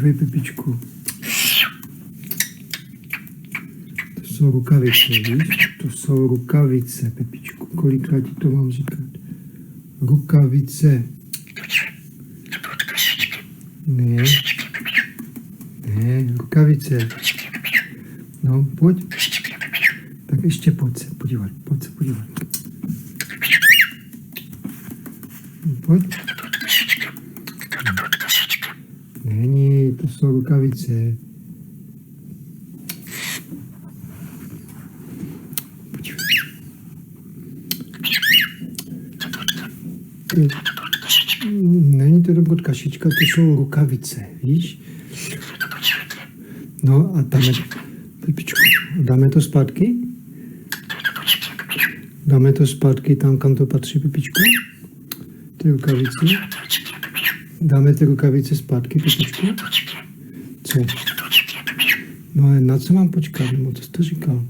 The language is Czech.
Podívej, Pepičku. To jsou rukavice, víš? To jsou rukavice, Pepičku. Kolikrát ti to mám říkat? Rukavice. Ne. Ne, rukavice. No, pojď. Tak ještě pojď se podívat. Pojď se podívat. Pojď. Není, to jsou rukavice. Není to dobrot kašička, to jsou rukavice, víš? No a dáme, Pepičku, dáme to zpátky? Dáme to zpátky tam, kam to patří, Pepičku? Ty rukavice. Dáme ty rukavice zpátky, Pepičku? Co? No a na co mám počkat? Nebo co jsi to říkal?